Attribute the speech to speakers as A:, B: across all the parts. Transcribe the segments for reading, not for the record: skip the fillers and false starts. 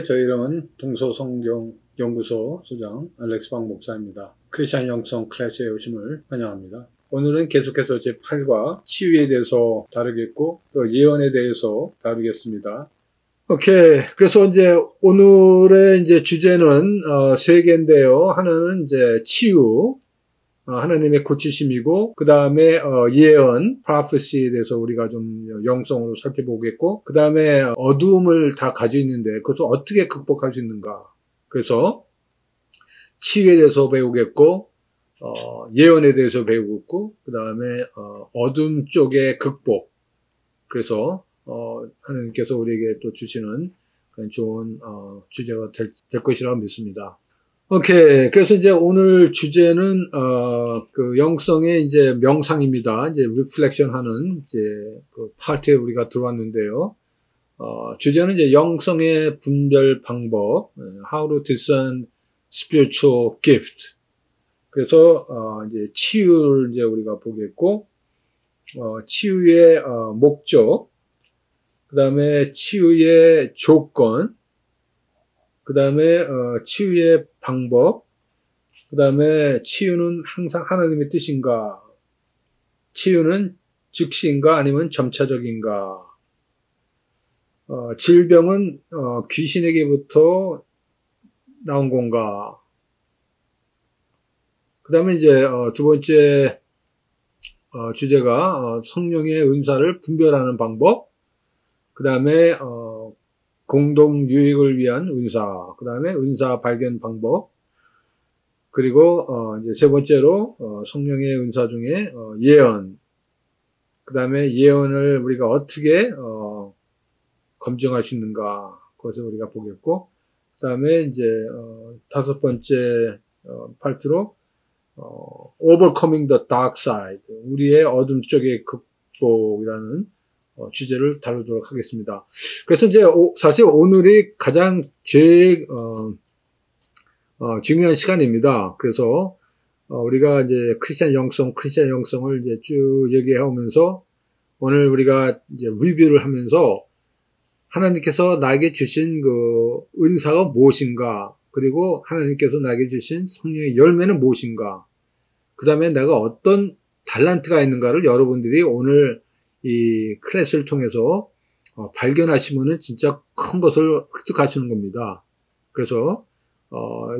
A: 저희 이름은 동서성경연구소 소장 알렉스 박 목사입니다. 크리스찬 영성 클래스에 오심을 환영합니다. 오늘은 계속해서 제8과 치유에 대해서 다루겠고 또 예언에 대해서 다루겠습니다. 오케이. 그래서 이제 오늘의 이제 주제는 세 개인데요. 하나는 이제 치유, 하나님의 고치심이고, 그 다음에 예언, prophecy에 대해서 우리가 좀 영성으로 살펴보겠고, 그 다음에 어두움을 다 가지고 있는데 그것을 어떻게 극복할 수 있는가. 그래서 치유에 대해서 배우겠고, 예언에 대해서 배우겠고, 그 다음에 어둠 쪽의 극복. 그래서 하나님께서 우리에게 또 주시는 그런 좋은 주제가 될 것이라고 믿습니다. 오케이. 그래서 이제 오늘 주제는, 그 영성의 이제 명상입니다. 이제 리플렉션 하는 이제 그 파트에 우리가 들어왔는데요. 주제는 이제 영성의 분별 방법, how to discern spiritual gift. 그래서, 이제 치유를 이제 우리가 보겠고, 치유의, 목적, 그 다음에 치유의 조건, 그 다음에 치유의 방법, 그 다음에 치유는 항상 하나님의 뜻인가, 치유는 즉시인가 아니면 점차적인가, 질병은 귀신에게부터 나온 건가, 그 다음에 이제 두 번째 주제가 성령의 은사를 분별하는 방법, 그 다음에 공동 유익을 위한 은사, 그 다음에 은사 발견 방법, 그리고 이제 세 번째로 성령의 은사 중에 예언, 그 다음에 예언을 우리가 어떻게 검증할 수 있는가, 그것을 우리가 보겠고, 그 다음에 이제 다섯 번째 파트로 overcoming the dark side, 우리의 어둠 쪽의 극복이라는 주제를 다루도록 하겠습니다. 그래서 이제 사실 오늘이 가장 제일 중요한 시간입니다. 그래서 우리가 이제 크리스찬 영성을 이제 쭉 얘기하면서 오늘 우리가 이제 리뷰를 하면서 하나님께서 나에게 주신 그 은사가 무엇인가, 그리고 하나님께서 나에게 주신 성령의 열매는 무엇인가, 그 다음에 내가 어떤 달란트가 있는가를 여러분들이 오늘 이 클래스를 통해서 발견하시면은 진짜 큰 것을 획득하시는 겁니다. 그래서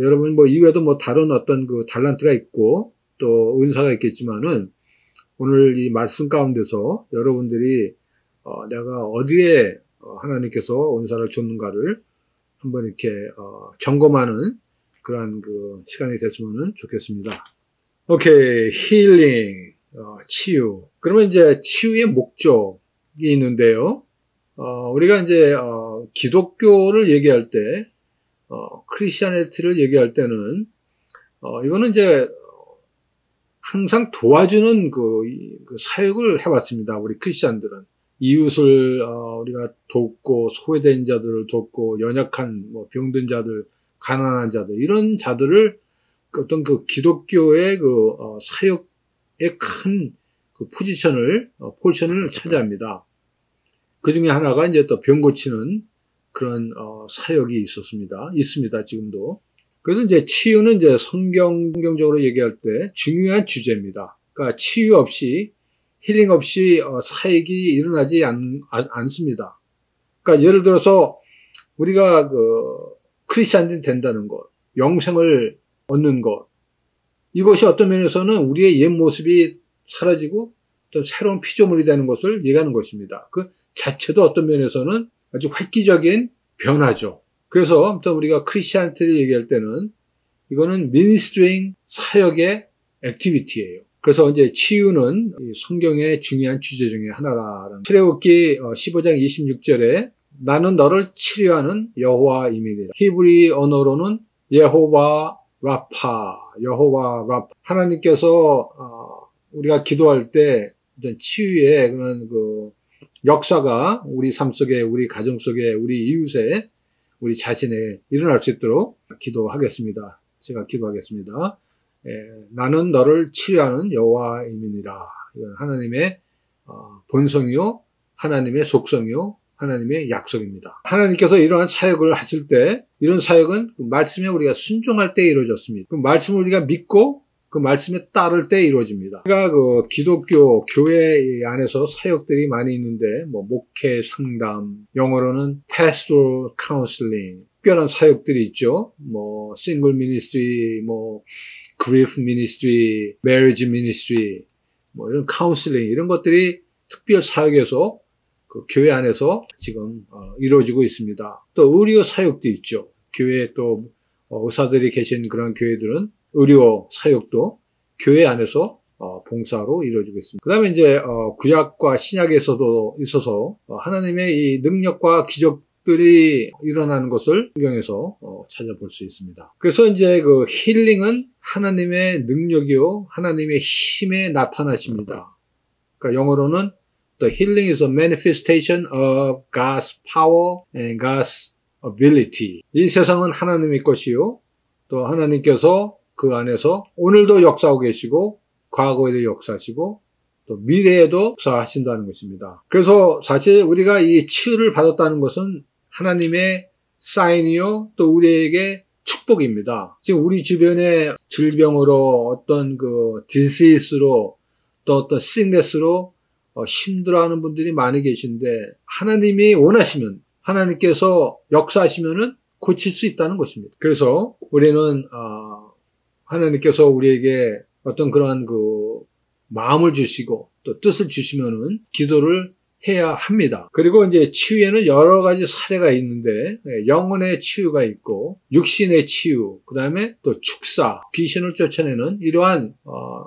A: 여러분 뭐 이외에도 뭐 다른 어떤 그 달란트가 있고 또 은사가 있겠지만은 오늘 이 말씀 가운데서 여러분들이 내가 어디에 하나님께서 은사를 줬는가를 한번 이렇게 점검하는 그러한 그 시간이 됐으면 좋겠습니다. 오케이, 힐링, 치유. 그러면 이제 치유의 목적이 있는데요. 우리가 이제 기독교를 얘기할 때, 크리스티애니티를 얘기할 때는 이거는 이제 항상 도와주는 그 사역을 해왔습니다. 우리 크리스찬들은 이웃을 우리가 돕고, 소외된 자들을 돕고, 연약한 뭐 병든 자들, 가난한 자들, 이런 자들을 어떤 그 기독교의 그 사역의 큰 그 포지션을 차지합니다. 그 중에 하나가 이제 또 병 고치는 그런 사역이 있습니다. 지금도. 그래서 이제 치유는 이제 성경적으로 얘기할 때 중요한 주제입니다. 그러니까 치유 없이, 힐링 없이 사역이 일어나지 않습니다. 그러니까 예를 들어서 우리가 그 크리스찬이 된다는 것, 영생을 얻는 것, 이것이 어떤 면에서는 우리의 옛 모습이 사라지고 또 새로운 피조물이 되는 것을 얘기하는 것입니다. 그 자체도 어떤 면에서는 아주 획기적인 변화죠. 그래서 또 우리가 크리스찬트를 얘기할 때는 이거는 ministering 사역의 액티비티예요. 그래서 이제 치유는 성경의 중요한 주제 중에 하나라는. 출애굽기 15장 26절에 나는 너를 치료하는 여호와임이니라. 히브리 언어로는 여호와 라파. 하나님께서 우리가 기도할 때 치유의 그런 그 역사가 우리 삶 속에, 우리 가정 속에, 우리 이웃에, 우리 자신에 일어날 수 있도록 기도하겠습니다. 제가 기도하겠습니다. 나는 너를 치료하는 여호와임이니라. 이건 하나님의 본성이요, 하나님의 속성이요, 하나님의 약속입니다. 하나님께서 이러한 사역을 하실 때 이런 사역은 그 말씀에 우리가 순종할 때 이루어졌습니다. 그 말씀을 우리가 믿고 그 말씀에 따를 때 이루어집니다. 우리가 그 기독교 교회 안에서 사역들이 많이 있는데 뭐 목회 상담, 영어로는 pastoral counseling, 특별한 사역들이 있죠. 뭐 single ministry, 뭐 grief ministry, marriage ministry, 뭐 이런 카운슬링 이런 것들이 특별 사역에서 그 교회 안에서 지금 이루어지고 있습니다. 또 의료 사역도 있죠. 교회에 또 의사들이 계신 그런 교회들은 의료 사역도 교회 안에서 봉사로 이루어지고 있습니다. 그 다음에 이제 구약과 신약에서도 있어서 하나님의 이 능력과 기적들이 일어나는 것을 성경에서 찾아볼 수 있습니다. 그래서 이제 그 힐링은 하나님의 능력이요 하나님의 힘에 나타나십니다. 그러니까 영어로는 The healing is a manifestation of God's power and God's ability. 이 세상은 하나님의 것이요 또 하나님께서 그 안에서 오늘도 역사하고 계시고 과거에도 역사하시고 또 미래에도 역사하신다는 것입니다. 그래서 사실 우리가 이 치유를 받았다는 것은 하나님의 사인이요 또 우리에게 축복입니다. 지금 우리 주변에 질병으로 어떤 그 디시스로 또 어떤 시크네스로 힘들어하는 분들이 많이 계신데 하나님이 원하시면 하나님께서 역사하시면은 고칠 수 있다는 것입니다. 그래서 우리는 하나님께서 우리에게 어떤 그러한 그 마음을 주시고 또 뜻을 주시면은 기도를 해야 합니다. 그리고 이제 치유에는 여러 가지 사례가 있는데 영혼의 치유가 있고 육신의 치유, 그 다음에 또 축사, 귀신을 쫓아내는 이러한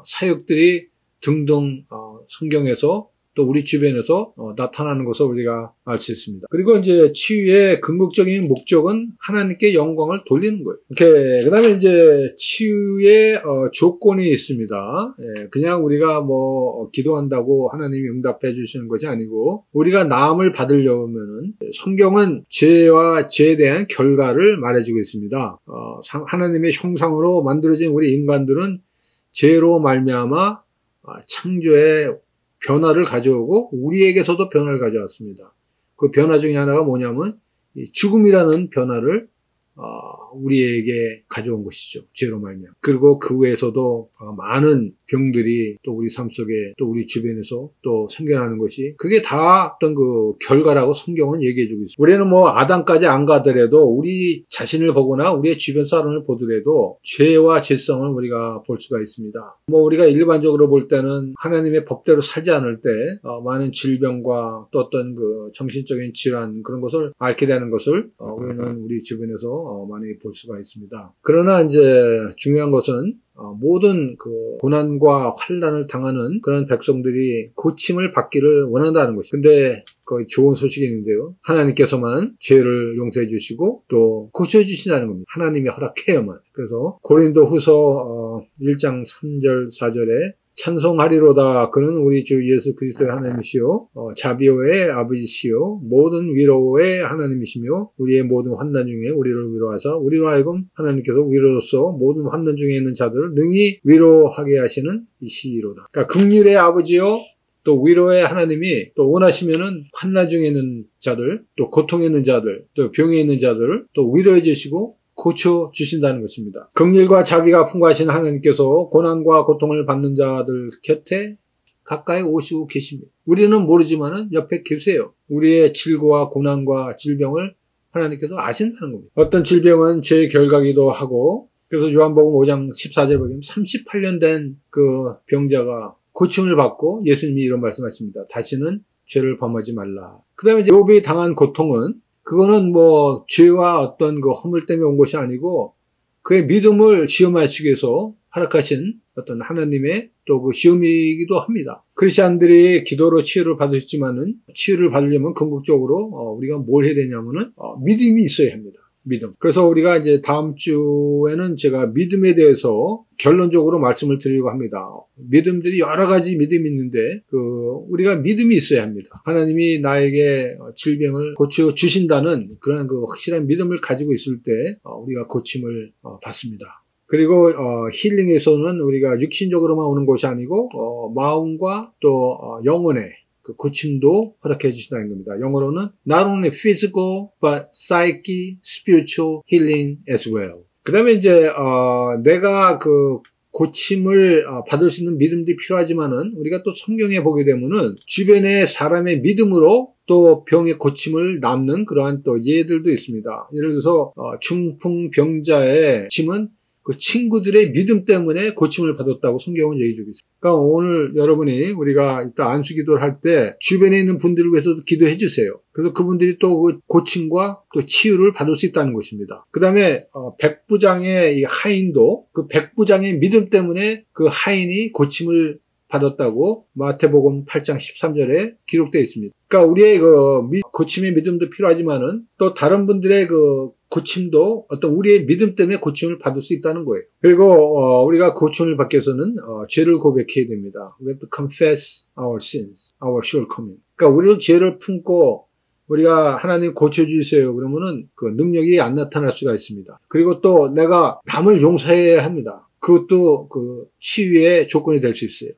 A: 사역들이 등등 성경에서 또 우리 주변에서 나타나는 것을 우리가 알 수 있습니다. 그리고 이제 치유의 궁극적인 목적은 하나님께 영광을 돌리는 거예요. 이렇게 그다음에 이제 치유의 조건이 있습니다. 그냥 우리가 뭐 기도한다고 하나님이 응답해 주시는 것이 아니고 우리가 나음을 받으려면은 성경은 죄와 죄에 대한 결과를 말해주고 있습니다. 하나님의 형상으로 만들어진 우리 인간들은 죄로 말미암아 창조의 변화를 가져오고 우리에게서도 변화를 가져왔습니다. 그 변화 중에 하나가 뭐냐면 죽음이라는 변화를 우리에게 가져온 것이죠. 죄로 말미암아. 그리고 그 외에서도 많은 병들이 또 우리 삶 속에 또 우리 주변에서 또 생겨나는 것이 그게 다 어떤 그 결과라고 성경은 얘기해주고 있습니다. 우리는 뭐 아담까지 안 가더라도 우리 자신을 보거나 우리의 주변 사람을 보더라도 죄와 죄성을 우리가 볼 수가 있습니다. 뭐 우리가 일반적으로 볼 때는 하나님의 법대로 살지 않을 때 많은 질병과 또 어떤 그 정신적인 질환 그런 것을 앓게 되는 것을 우리는 우리 주변에서 많이 볼 수가 있습니다. 그러나 이제 중요한 것은 모든 그 고난과 환난을 당하는 그런 백성들이 고침을 받기를 원한다는 것이죠. 근데 거의 좋은 소식이 있는데요. 하나님께서만 죄를 용서해 주시고 또 고쳐 주신다는 겁니다. 하나님이 허락해야만. 그래서 고린도후서 1장 3절 4절에 찬송하리로다. 그는 우리 주 예수 그리스도의 하나님이시요 자비의 아버지시요 모든 위로의 하나님이시며 우리의 모든 환난 중에 우리를 위로하사 우리로 하여금 하나님께서 위로로서 모든 환난 중에 있는 자들을 능히 위로하게 하시는 이시로다. 그러니까 긍휼의 아버지요 또 위로의 하나님이 또 원하시면은 환난 중에 있는 자들 또 고통에 있는 자들 또 병에 있는 자들을 또 위로해 주시고 고쳐 주신다는 것입니다. 긍휼과 자비가 풍부하신 하나님께서 고난과 고통을 받는 자들 곁에 가까이 오시고 계십니다. 우리는 모르지만은 옆에 계세요. 우리의 질고와 고난과 질병을 하나님께서 아신다는 겁니다. 어떤 질병은 죄의 결과기도 하고 그래서 요한복음 5장 14절 보면 38년 된 그 병자가 고침을 받고 예수님이 이런 말씀하십니다. 다시는 죄를 범하지 말라. 그 다음에 이제 욥이 당한 고통은 그거는 뭐 죄와 어떤 그 허물 때문에 온 것이 아니고 그의 믿음을 시험하시기 위해서 허락하신 어떤 하나님의 또 그 시험이기도 합니다. 크리스천들이 기도로 치유를 받으셨지만은 치유를 받으려면 궁극적으로 우리가 뭘 해야 되냐면은 믿음이 있어야 합니다. 믿음. 그래서 우리가 이제 다음 주에는 제가 믿음에 대해서 결론적으로 말씀을 드리려고 합니다. 믿음들이 여러 가지 믿음이 있는데 우리가 믿음이 있어야 합니다. 하나님이 나에게 질병을 고쳐 주신다는 그런 그 확실한 믿음을 가지고 있을 때 우리가 고침을 받습니다. 그리고 힐링에서는 우리가 육신적으로만 오는 것이 아니고 마음과 또 영혼의 그 고침도 허락해 주신다는 겁니다. 영어로는 not only physical but psyche, spiritual healing as well. 그 다음에 이제 내가 그 고침을 받을 수 있는 믿음도 필요하지만은 우리가 또 성경에 보게 되면은 주변의 사람의 믿음으로 또 병의 고침을 남는 그러한 또 예들도 있습니다. 예를 들어서 중풍병자의 고침은 그 친구들의 믿음 때문에 고침을 받았다고 성경은 얘기해주고 있습니다. 그러니까 오늘 여러분이 우리가 이따 안수기도를 할 때 주변에 있는 분들을 위해서도 기도해 주세요. 그래서 그분들이 또 그 고침과 또 치유를 받을 수 있다는 것입니다. 그 다음에 백부장의 이 하인도 그 백부장의 믿음 때문에 그 하인이 고침을 받았다고 마태복음 8장 13절에 기록되어 있습니다. 그러니까 우리의 그 고침의 믿음도 필요하지만은 또 다른 분들의 그 고침도 어떤 우리의 믿음 때문에 고침을 받을 수 있다는 거예요. 그리고 우리가 고침을 받기 위해서는 죄를 고백해야 됩니다. We have to confess our sins, our shortcoming. 그러니까 우리도 죄를 품고 우리가 하나님 고쳐주세요 그러면은 그 능력이 안 나타날 수가 있습니다. 그리고 또 내가 남을 용서해야 합니다. 그것도 그 치유의 조건이 될 수 있어요.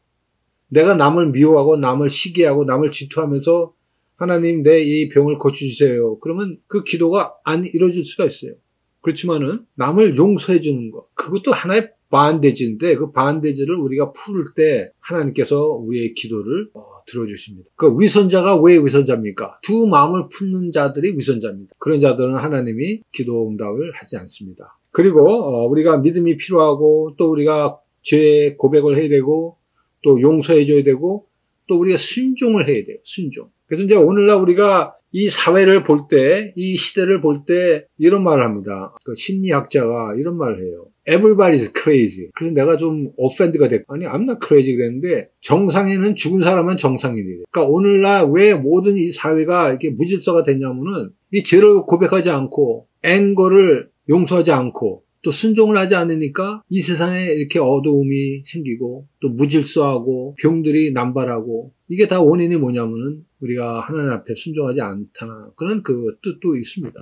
A: 내가 남을 미워하고 남을 시기하고 남을 질투하면서 하나님 내 이 병을 고쳐주세요. 그러면 그 기도가 안 이루어질 수가 있어요. 그렇지만은 남을 용서해 주는 것 그것도 하나의 반대지인데 그 반대지를 우리가 풀을 때 하나님께서 우리의 기도를 들어주십니다. 그 위선자가 왜 위선자입니까? 두 마음을 품는 자들이 위선자입니다. 그런 자들은 하나님이 기도 응답을 하지 않습니다. 그리고 우리가 믿음이 필요하고 또 우리가 죄 고백을 해야 되고 또 용서해 줘야 되고 또 우리가 순종을 해야 돼요. 순종. 그래서 이제 오늘날 우리가 이 사회를 볼 때, 이 시대를 볼 때 이런 말을 합니다. 그 심리학자가 이런 말을 해요. Everybody's crazy. 그래서 내가 좀 offend가 됐고, 아니, I'm not crazy 그랬는데, 정상에는 죽은 사람은 정상인이래. 그러니까 오늘날 왜 모든 이 사회가 이렇게 무질서가 됐냐면은, 이 죄를 고백하지 않고, 앵거를 용서하지 않고, 또 순종을 하지 않으니까 이 세상에 이렇게 어두움이 생기고 또 무질서하고 병들이 남발하고 이게 다 원인이 뭐냐면은 우리가 하나님 앞에 순종하지 않다. 그런 그 뜻도 있습니다.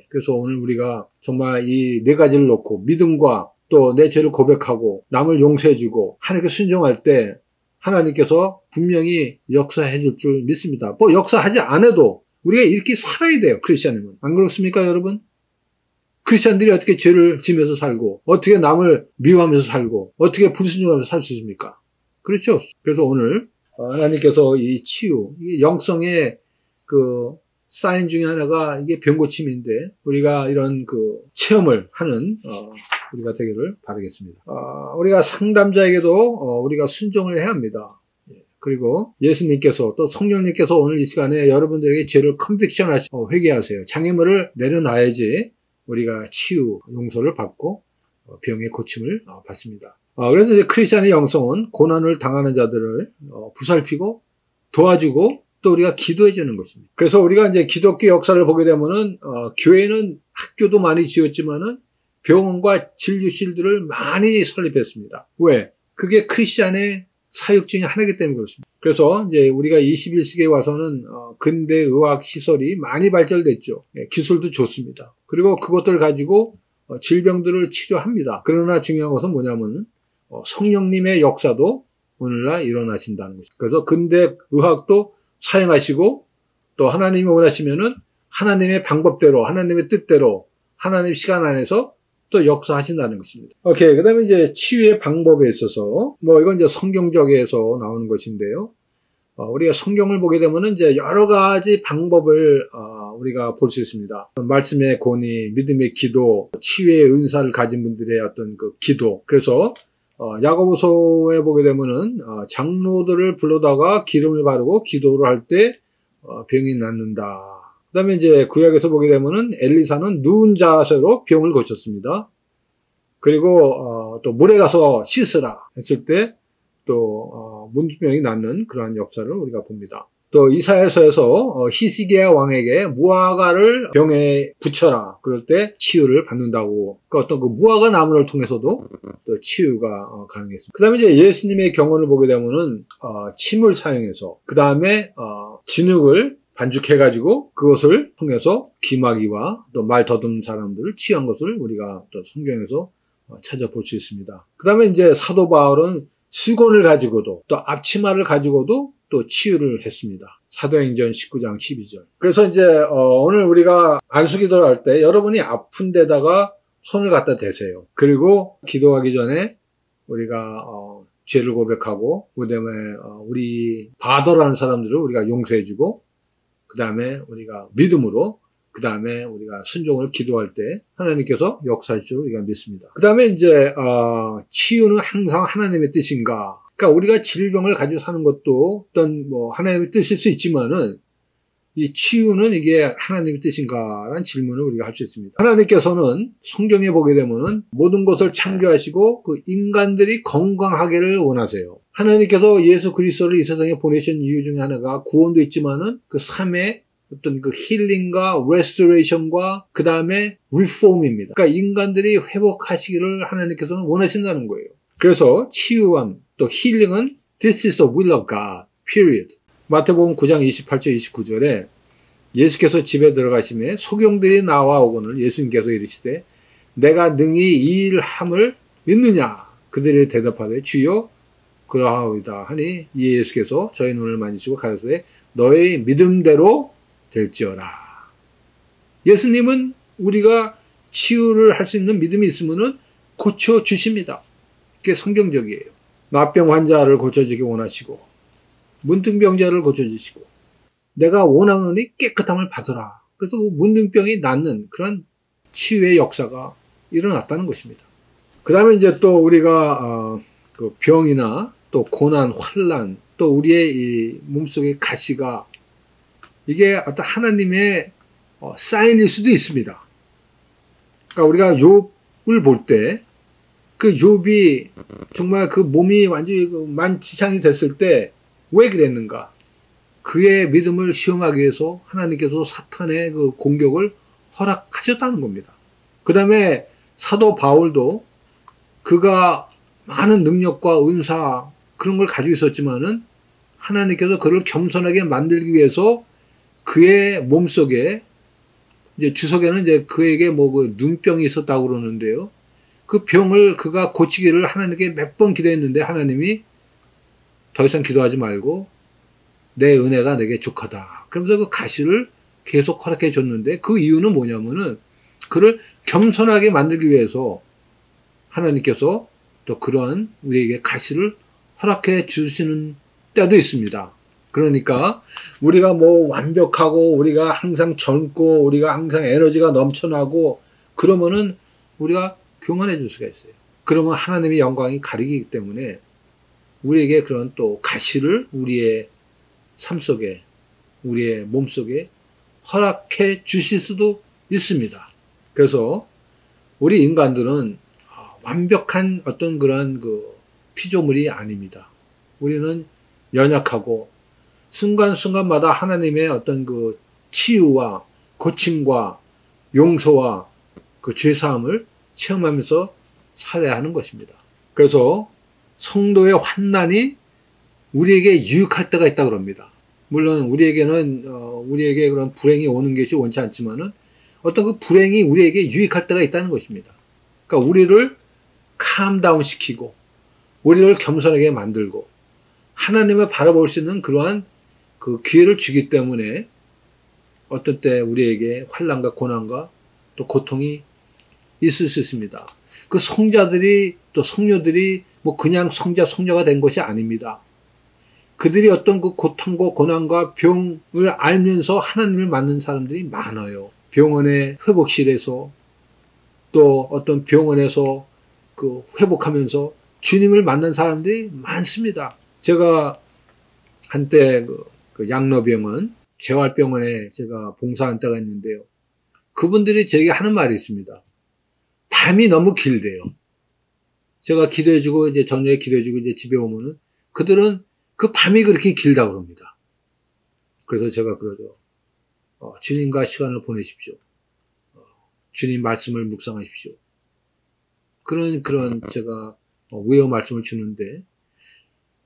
A: 그래서 오늘 우리가 정말 이 네 가지를 놓고 믿음과 또 내 죄를 고백하고 남을 용서해주고 하나님께 순종할 때 하나님께서 분명히 역사해 줄 줄 믿습니다. 뭐 역사하지 않아도 우리가 이렇게 살아야 돼요. 크리스찬이면. 안 그렇습니까 여러분? 크리스찬들이 어떻게 죄를 지면서 살고 어떻게 남을 미워하면서 살고 어떻게 불순종하면서 살 수 있습니까? 그렇죠. 그래서 오늘 하나님께서 이 치유, 이 영성의 그 사인 중에 하나가 이게 병고침인데 우리가 이런 그 체험을 하는 우리가 되기를 바라겠습니다. 우리가 상담자에게도 우리가 순종을 해야 합니다. 그리고 예수님께서 또 성령님께서 오늘 이 시간에 여러분들에게 죄를 컨빅션 하시고 회개하세요. 장애물을 내려놔야지 우리가 치유, 용서를 받고 병의 고침을 받습니다. 그래서 이제 크리스찬의 영성은 고난을 당하는 자들을 보살피고 도와주고 또 우리가 기도해 주는 것입니다. 그래서 우리가 이제 기독교 역사를 보게 되면은 교회는 학교도 많이 지었지만은 병원과 진료실들을 많이 설립했습니다. 왜? 그게 크리스찬의 사역 중에 하나이기 때문에 그렇습니다. 그래서 이제 우리가 21세기에 와서는 근대 의학 시설이 많이 발전됐죠. 기술도 좋습니다. 그리고 그것들을 가지고 질병들을 치료합니다. 그러나 중요한 것은 뭐냐면 성령님의 역사도 오늘날 일어나신다는 것입니다. 그래서 근대 의학도 사용하시고 또 하나님이 원하시면은 하나님의 방법대로 하나님의 뜻대로 하나님의 시간 안에서 또 역사하신다는 것입니다. 오케이. 그 다음에 이제 치유의 방법에 있어서, 이건 이제 성경적에서 나오는 것인데요. 우리가 성경을 보게 되면은 이제 여러 가지 방법을, 우리가 볼 수 있습니다. 말씀의 권위, 믿음의 기도, 치유의 은사를 가진 분들의 어떤 그 기도. 그래서, 야고보서에 보게 되면은, 장로들을 불러다가 기름을 바르고 기도를 할 때, 병이 낫는다. 그 다음에 이제 구약에서 보게 되면은 엘리사는 누운 자세로 병을 고쳤습니다. 그리고 또 물에 가서 씻으라 했을 때 또 문병이 낫는 그러한 역사를 우리가 봅니다. 또 이사야서에서 히스기야 왕에게 무화과를 병에 붙여라. 그럴 때 치유를 받는다고. 그러니까 어떤 그 무화과 나무를 통해서도 또 치유가 가능했습니다. 그 다음에 이제 예수님의 경험을 보게 되면은 침을 사용해서 그 다음에 진흙을 반죽해가지고 그것을 통해서 기마귀와 또 말 더듬는 사람들을 치유한 것을 우리가 또 성경에서 찾아볼 수 있습니다. 그 다음에 이제 사도 바울은 수건을 가지고도 또 앞치마를 가지고도 또 치유를 했습니다. 사도행전 19장 12절. 그래서 이제 오늘 우리가 안수기도를 할 때 여러분이 아픈 데다가 손을 갖다 대세요. 그리고 기도하기 전에 우리가 죄를 고백하고 그다음에 우리 바더라는 사람들을 우리가 용서해주고 그다음에 우리가 믿음으로 그다음에 우리가 순종을 기도할 때 하나님께서 역사하실 줄 우리가 믿습니다. 그다음에 이제 치유는 항상 하나님의 뜻인가? 그러니까 우리가 질병을 가지고 사는 것도 어떤 하나님의 뜻일 수 있지만은 이 치유는 이게 하나님의 뜻인가라는 질문을 우리가 할 수 있습니다. 하나님께서는 성경에 보게 되면은 모든 것을 창조하시고 그 인간들이 건강하기를 원하세요. 하나님께서 예수 그리스도를 이 세상에 보내신 이유 중에 하나가 구원도 있지만은 그 삶의 어떤 그 힐링과 레스토레이션과 그 다음에 리폼입니다. 그러니까 인간들이 회복하시기를 하나님께서는 원하신다는 거예요. 그래서 치유함 또 힐링은 This is the will of God. period. 마태복음 9장 28절 29절에 예수께서 집에 들어가심에 소경들이 나와오거늘 예수님께서 이르시되 내가 능히 이 일함을 믿느냐? 그들이 대답하되 주여 그러하오이다 하니 이 예수께서 저희 눈을 만지시고 가라사대 너의 믿음대로 될지어라. 예수님은 우리가 치유를 할 수 있는 믿음이 있으면 고쳐주십니다. 그게 성경적이에요. 나병 환자를 고쳐주기 원하시고 문둥병자를 고쳐주시고 내가 원하노니 깨끗함을 받으라. 그래서 그 문둥병이 낫는 그런 치유의 역사가 일어났다는 것입니다. 그 다음에 이제 또 우리가 그 병이나 또 고난, 환난, 또 우리의 이 몸속의 가시가 이게 어떤 하나님의 사인일 수도 있습니다. 그러니까 우리가 욥을 볼 때 그 욥이 정말 그 몸이 완전히 만지창이 됐을 때 왜 그랬는가? 그의 믿음을 시험하기 위해서 하나님께서 사탄의 그 공격을 허락하셨다는 겁니다. 그 다음에 사도 바울도 그가 많은 능력과 은사 그런 걸 가지고 있었지만은 하나님께서 그를 겸손하게 만들기 위해서 그의 몸속에 이제 주석에는 이제 그에게 그 눈병이 있었다고 그러는데요. 그 병을 그가 고치기를 하나님께 몇 번 기도했는데 하나님이 더 이상 기도하지 말고 내 은혜가 내게 족하다. 그러면서 그 가시를 계속 허락해 줬는데 그 이유는 뭐냐면은 그를 겸손하게 만들기 위해서 하나님께서 또 그러한 우리에게 가시를 허락해 주시는 때도 있습니다. 그러니까 우리가 완벽하고 우리가 항상 젊고 우리가 항상 에너지가 넘쳐나고 그러면은 우리가 교만해질 수가 있어요. 그러면 하나님의 영광이 가리기 때문에 우리에게 그런 또 가시를 우리의 삶 속에 우리의 몸 속에 허락해 주실 수도 있습니다. 그래서 우리 인간들은 완벽한 어떤 그런 그 피조물이 아닙니다. 우리는 연약하고 순간순간마다 하나님의 어떤 그 치유와 고침과 용서와 그 죄사함을 체험하면서 살아야 하는 것입니다. 그래서 성도의 환난이 우리에게 유익할 때가 있다 그럽니다. 물론 우리에게는 우리에게 그런 불행이 오는 것이 원치 않지만은 어떤 그 불행이 우리에게 유익할 때가 있다는 것입니다. 그러니까 우리를 캄다운 시키고 우리를 겸손하게 만들고 하나님을 바라볼 수 있는 그러한 그 기회를 주기 때문에 어떤 때 우리에게 환난과 고난과 또 고통이 있을 수 있습니다. 그 성자들이 또 성녀들이 그냥 성자 성녀가 된 것이 아닙니다. 그들이 어떤 그 고통과 고난과 병을 알면서 하나님을 만난 사람들이 많아요. 병원의 회복실에서 또 어떤 병원에서 그 회복하면서 주님을 만난 사람들이 많습니다. 제가 한때 그 양로병원, 재활병원에 제가 봉사한 때가 있는데요. 그분들이 제게 하는 말이 있습니다. 밤이 너무 길대요. 제가 기도해주고 이제 저녁에 기도해주고 이제 집에 오면은 그들은 그 밤이 그렇게 길다고 그럽니다. 그래서 제가 그러죠. 주님과 시간을 보내십시오. 주님 말씀을 묵상하십시오. 그런 제가 위로 말씀을 주는데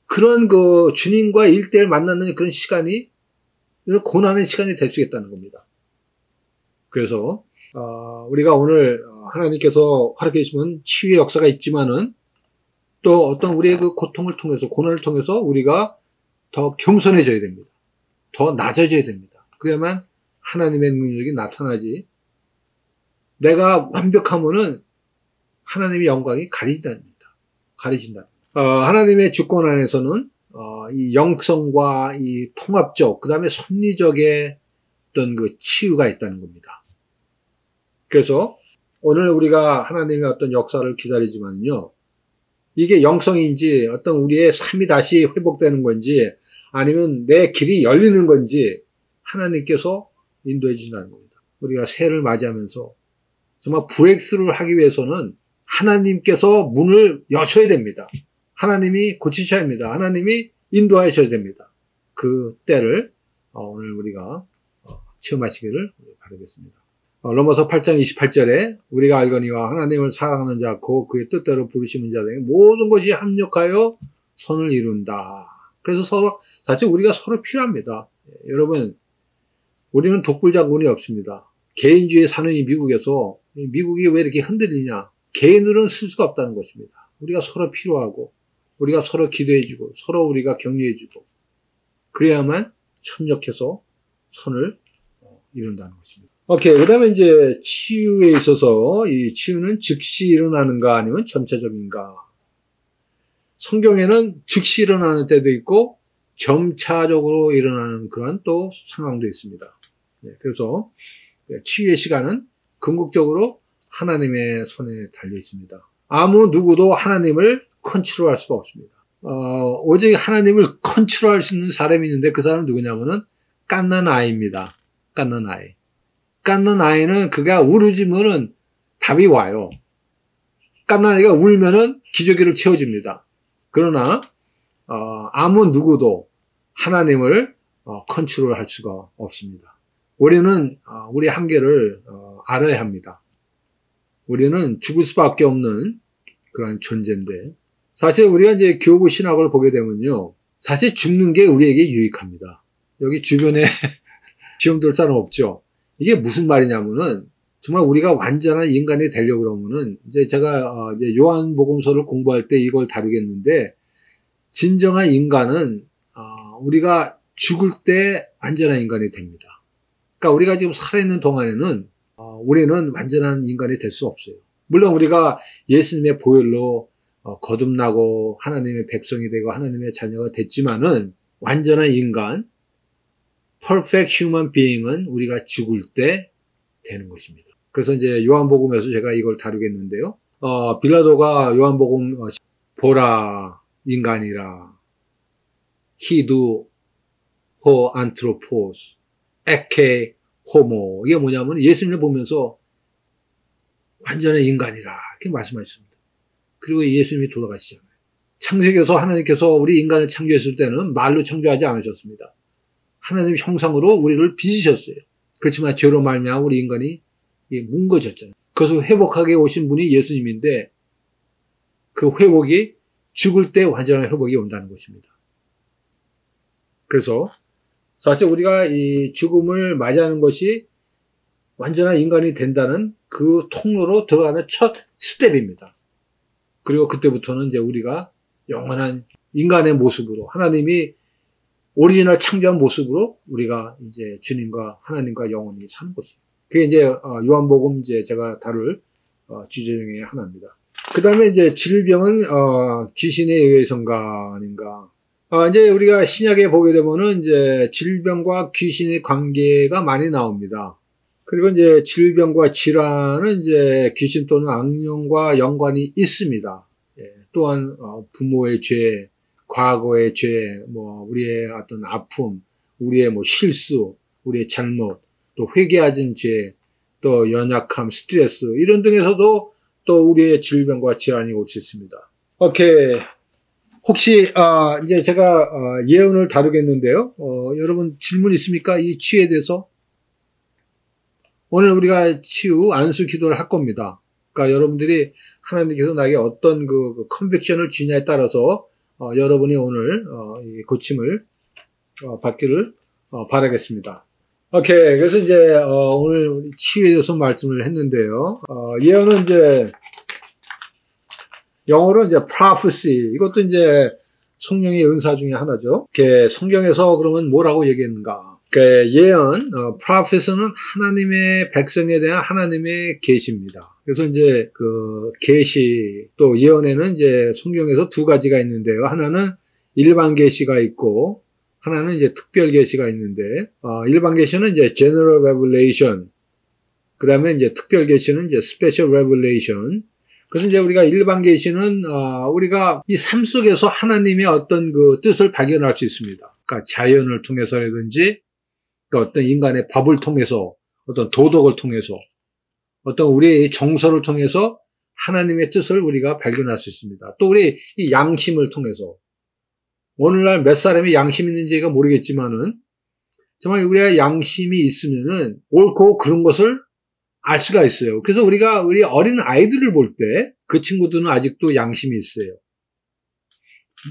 A: 그런 그 주님과 일대일 만나는 그런 시간이 이런 고난의 시간이 될 수 있다는 겁니다. 그래서 우리가 오늘 하나님께서 허락해 주시면 치유의 역사가 있지만은 또 어떤 우리의 그 고통을 통해서 고난을 통해서 우리가 더 겸손해져야 됩니다. 더 낮아져야 됩니다. 그래야만 하나님의 능력이 나타나지. 내가 완벽하면은 하나님의 영광이 가려진다. 하나님의 주권 안에서는 이 영성과 이 통합적, 그 다음에 섭리적의 어떤 그 치유가 있다는 겁니다. 그래서 오늘 우리가 하나님의 어떤 역사를 기다리지만요, 이게 영성인지 어떤 우리의 삶이 다시 회복되는 건지 아니면 내 길이 열리는 건지 하나님께서 인도해 주신다는 겁니다. 우리가 새해를 맞이하면서 정말 브레이크스루를 하기 위해서는 하나님께서 문을 여셔야 됩니다. 하나님이 고치셔야 합니다. 하나님이 인도하셔야 됩니다. 그 때를 오늘 우리가 체험하시기를 바라겠습니다. 로마서 8장 28절에 우리가 알거니와 하나님을 사랑하는 자고 그의 뜻대로 부르시는 자에게 모든 것이 합력하여 선을 이룬다. 그래서 사실 우리가 서로 필요합니다. 여러분, 우리는 독불장군이 없습니다. 개인주의 사는 이 미국에서 미국이 왜 이렇게 흔들리냐? 개인으로는 쓸 수가 없다는 것입니다. 우리가 서로 필요하고 우리가 서로 기도해주고 서로 우리가 격려해주고 그래야만 협력해서 선을 이룬다는 것입니다. 오케이. 그 다음에 이제 치유에 있어서 이 치유는 즉시 일어나는가 아니면 점차적인가. 성경에는 즉시 일어나는 때도 있고 점차적으로 일어나는 그런 또 상황도 있습니다. 그래서 치유의 시간은 궁극적으로 하나님의 손에 달려 있습니다. 아무 누구도 하나님을 컨트롤할 수가 없습니다. 오직 하나님을 컨트롤할 수 있는 사람이 있는데 그 사람은 누구냐면은 깐난 아이입니다. 깐난 아이. 깐난 아이는 그가 울으면은 답이 와요. 깐난 아이가 울면은 기저귀를 채워줍니다. 그러나 아무 누구도 하나님을 컨트롤할 수가 없습니다. 우리는 우리 한계를 알아야 합니다. 우리는 죽을 수밖에 없는 그런 존재인데 사실 우리가 이제 교부 신학을 보게 되면요, 사실 죽는 게 우리에게 유익합니다. 여기 주변에 시험 들 사람 없죠. 이게 무슨 말이냐면은 정말 우리가 완전한 인간이 되려고 그러면은 이제 제가 이제 요한복음서를 공부할 때 이걸 다루겠는데 진정한 인간은 우리가 죽을 때 완전한 인간이 됩니다. 그러니까 우리가 지금 살아있는 동안에는 우리는 완전한 인간이 될 수 없어요. 물론 우리가 예수님의 보혈로 거듭나고 하나님의 백성이 되고 하나님의 자녀가 됐지만은 완전한 인간, perfect human being은 우리가 죽을 때 되는 것입니다. 그래서 이제 요한복음에서 제가 이걸 다루겠는데요. 빌라도가 요한복음 보라 인간이라 히두 호 안트로포스 에케 호모, 이게 뭐냐면 예수님을 보면서 완전한 인간이라 이렇게 말씀하셨습니다. 그리고 예수님이 돌아가시잖아요. 창세기에서 하나님께서 우리 인간을 창조했을 때는 말로 창조하지 않으셨습니다. 하나님 형상으로 우리를 빚으셨어요. 그렇지만 죄로 말미암아 우리 인간이 뭉거졌잖아요. 그래서 회복하게 오신 분이 예수님인데 그 회복이 죽을 때 완전한 회복이 온다는 것입니다. 그래서 사실 우리가 이 죽음을 맞이하는 것이 완전한 인간이 된다는 그 통로로 들어가는 첫 스텝입니다. 그리고 그때부터는 이제 우리가 영원한 인간의 모습으로 하나님이 오리지널 창조한 모습으로 우리가 이제 주님과 하나님과 영원히 사는 것입니다. 그게 이제 요한복음 이제 제가 다룰 주제 중에 하나입니다. 그 다음에 이제 질병은 귀신에 의해서인가 아닌가. 이제 우리가 신약에 보게 되면은 이제 질병과 귀신의 관계가 많이 나옵니다. 그리고 이제 질병과 질환은 이제 귀신 또는 악령과 연관이 있습니다. 또한 부모의 죄, 과거의 죄, 뭐 우리의 어떤 아픔, 우리의 뭐 실수, 우리의 잘못, 또 회개하진 죄, 또 연약함, 스트레스 이런 등에서도 또 우리의 질병과 질환이 올 수 있습니다. 오케이. 혹시 이제 제가 예언을 다루겠는데요. 여러분 질문 있습니까? 이 치유에 대해서? 오늘 우리가 치유 안수 기도를 할 겁니다. 그러니까 여러분들이 하나님께서 나에게 어떤 그 컨빅션을 주냐에 따라서 여러분이 오늘 이 고침을 받기를 바라겠습니다. 오케이. 그래서 이제 오늘 치유에 대해서 말씀을 했는데요. 예언은 이제 영어로 이제 prophecy, 이것도 이제 성령의 은사 중에 하나죠. 성경에서 그러면 뭐라고 얘기했는가? 예언, prophet은 하나님의 백성에 대한 하나님의 계시입니다. 그래서 이제 계시 또 예언에는 이제 성경에서 두 가지가 있는데요. 하나는 일반 계시가 있고 하나는 이제 특별 계시가 있는데 일반 계시는 이제 general revelation, 그다음에 이제 특별 계시는 이제 special revelation. 그래서 이제 우리가 일반 계시는 우리가 이 삶 속에서 하나님의 어떤 그 뜻을 발견할 수 있습니다. 그러니까 자연을 통해서라든지 어떤 인간의 법을 통해서 어떤 도덕을 통해서 어떤 우리의 정서를 통해서 하나님의 뜻을 우리가 발견할 수 있습니다. 또 우리 이 양심을 통해서 오늘날 몇 사람이 양심 있는지가 모르겠지만은 정말 우리가 양심이 있으면은 옳고 그른 것을 알 수가 있어요. 그래서 우리 어린 아이들을 볼 때 그 친구들은 아직도 양심이 있어요.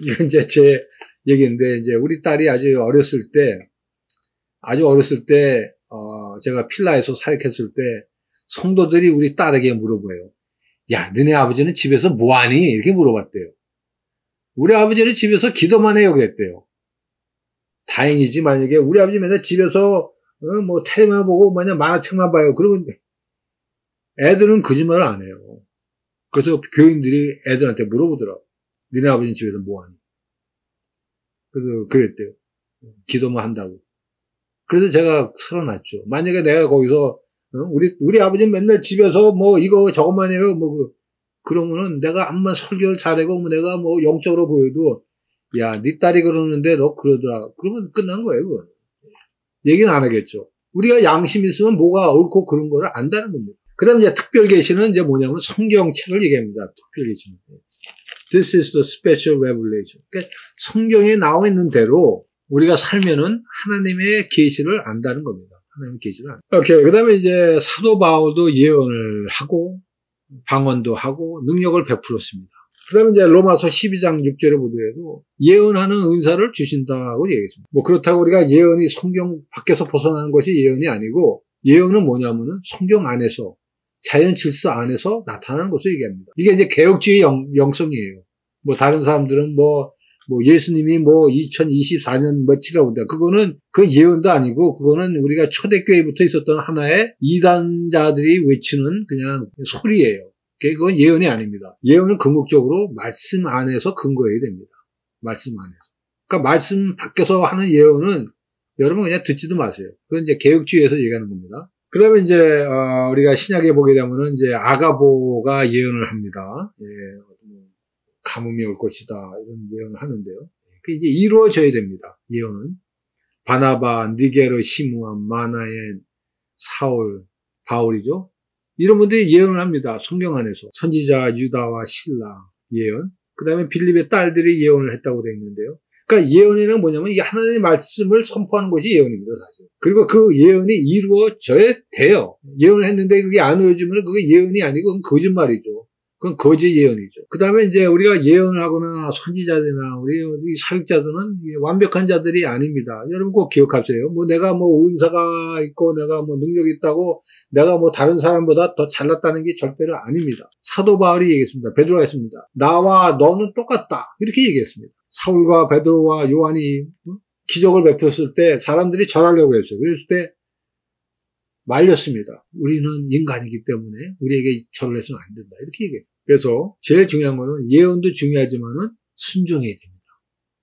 A: 이건 이제 제 얘기인데 이제 우리 딸이 아주 어렸을 때 제가 필라에서 사역했을 때 성도들이 우리 딸에게 물어봐요. 야, 너네 아버지는 집에서 뭐하니? 이렇게 물어봤대요. 우리 아버지는 집에서 기도만 해요 그랬대요. 다행이지 만약에 우리 아버지 맨날 집에서 뭐 텔레비만 보고 마냥 만화책만 봐요. 그러면 애들은 거짓말을 안 해요. 그래서 교인들이 애들한테 물어보더라고. 너네 아버지는 집에서 뭐하니? 그래서 그랬대요. 기도만 한다고. 그래서 제가 살아났죠. 만약에 내가 거기서 우리 아버지는 맨날 집에서 뭐 이거 저것만 해요. 뭐 그러면은 내가 암만 설교를 잘하고 뭐 내가 뭐 영적으로 보여도 야, 네 딸이 그러는데 너 그러더라. 그러면 끝난 거예요. 그건. 얘기는 안 하겠죠. 우리가 양심 있으면 뭐가 옳고 그런 거를 안다는 겁니다. 그 다음 이제 특별 계시는 이제 뭐냐면 성경책을 얘기합니다. 특별 계시는. This is the special revelation. 그러니까 성경에 나와 있는 대로 우리가 살면은 하나님의 계시를 안다는 겁니다. 하나님의 계시를 안다. 오케이. 그 다음에 이제 사도 바울도 예언을 하고 방언도 하고 능력을 베풀었습니다. 그 다음에 이제 로마서 12장 6절에 보더라도 예언하는 은사를 주신다고 얘기했습니다. 뭐 그렇다고 우리가 예언이 성경 밖에서 벗어나는 것이 예언이 아니고 예언은 뭐냐면은 성경 안에서 자연 질서 안에서 나타나는 것을 얘기합니다. 이게 이제 개혁주의 영성이에요. 뭐 다른 사람들은 뭐 예수님이 뭐 2024년 며칠이라고 한다. 그거는 그 예언도 아니고 그거는 우리가 초대교회부터 있었던 하나의 이단자들이 외치는 그냥 소리예요. 그건 예언이 아닙니다. 예언은 궁극적으로 말씀 안에서 근거해야 됩니다. 말씀 안에서. 그러니까 말씀 밖에서 하는 예언은 여러분 그냥 듣지도 마세요. 그건 이제 개혁주의에서 얘기하는 겁니다. 그 다음에 이제, 우리가 신약에 보게 되면은 이제 아가보가 예언을 합니다. 예, 가뭄이 올 것이다. 이런 예언을 하는데요. 그 이제 이루어져야 됩니다. 예언은. 바나바, 니게르, 시므안, 마나엔, 사울, 바울이죠. 이런 분들이 예언을 합니다. 성경 안에서. 선지자 유다와 실라 예언. 그 다음에 빌립의 딸들이 예언을 했다고 되어 있는데요. 그러니까 예언에는 뭐냐면 이게 하나님의 말씀을 선포하는 것이 예언입니다, 사실. 그리고 그 예언이 이루어져야 돼요. 예언을 했는데 그게 안 이루어지면 그게 예언이 아니고 그건 거짓말이죠. 그건 거짓 예언이죠. 그 다음에 이제 우리가 예언을 하거나 선지자들이나 우리 사역자들은 완벽한 자들이 아닙니다. 여러분 꼭 기억하세요. 뭐 내가 뭐 은사가 있고 내가 뭐 능력이 있다고 내가 뭐 다른 사람보다 더 잘났다는 게 절대로 아닙니다. 사도 바울이 얘기했습니다. 베드로가 했습니다. 나와 너는 똑같다. 이렇게 얘기했습니다. 사울과 베드로와 요한이 기적을 베풀었을 때 사람들이 절하려고 그랬어요. 그랬을 때 말렸습니다. 우리는 인간이기 때문에 우리에게 절을 해서는 안 된다. 이렇게 얘기해요. 그래서 제일 중요한 거는 예언도 중요하지만은 순종해야 됩니다.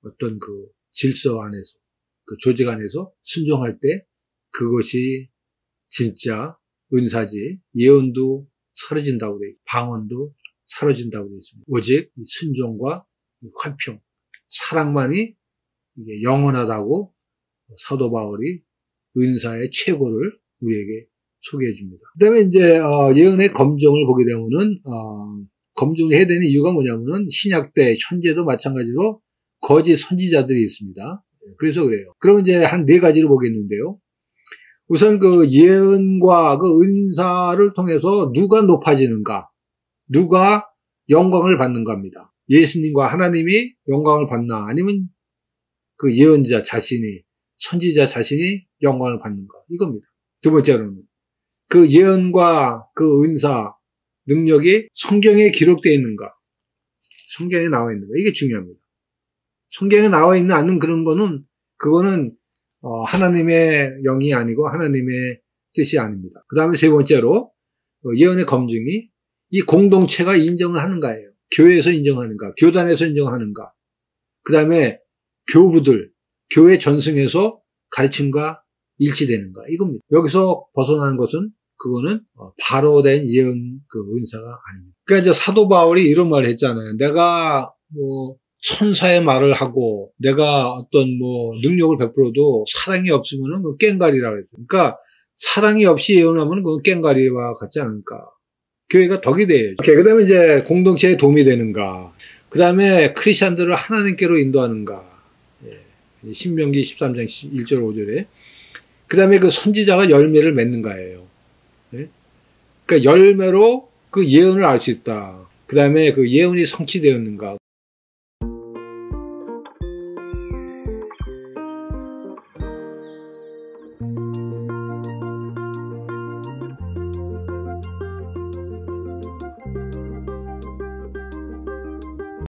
A: 어떤 그 질서 안에서, 그 조직 안에서 순종할 때 그것이 진짜 은사지. 예언도 사라진다고 돼 있고 방언도 사라진다고 돼 있습니다. 오직 순종과 화평, 사랑만이 이게 영원하다고 사도 바울이 은사의 최고를 우리에게 소개해 줍니다. 그 다음에 이제, 예언의 검증을 보게 되면은, 검증을 해야 되는 이유가 뭐냐면은, 신약 때, 현재도 마찬가지로 거짓 선지자들이 있습니다. 그래서 그래요. 그러면 이제 한 네 가지를 보겠는데요. 우선 그 예언과 그 은사를 통해서 누가 높아지는가, 누가 영광을 받는가입니다. 예수님과 하나님이 영광을 받나, 아니면 그 예언자 자신이, 선지자 자신이 영광을 받는가, 이겁니다. 두 번째로는 그 예언과 그 은사, 능력이 성경에 기록되어 있는가, 성경에 나와 있는가, 이게 중요합니다. 성경에 나와 있는 않는 그런 거는 그거는 하나님의 영이 아니고 하나님의 뜻이 아닙니다. 그 다음에 세 번째로 예언의 검증이 이 공동체가 인정을 하는가예요. 교회에서 인정하는가, 교단에서 인정하는가. 그 다음에 교부들, 교회 전승에서 가르침과 일치되는가 이겁니다. 여기서 벗어나는 것은 그거는 바로 된 예언 그 은사가 아닙니다. 그러니까 이제 사도 바울이 이런 말을 했잖아요. 내가 뭐 천사의 말을 하고 내가 어떤 뭐 능력을 베풀어도 사랑이 없으면은 그 깽가리라고 했죠. 그러니까 사랑이 없이 예언하면 그건 깽가리와 같지 않을까. 교회가 덕이 돼야죠. 그 다음에 이제 공동체에 도움이 되는가. 그 다음에 크리스찬들을 하나님께로 인도하는가. 예. 신명기 13장 1절 5절에. 그 다음에 그 선지자가 열매를 맺는가예요. 예? 그러니까 열매로 그 예언을 알 수 있다. 그 다음에 그 예언이 성취되었는가.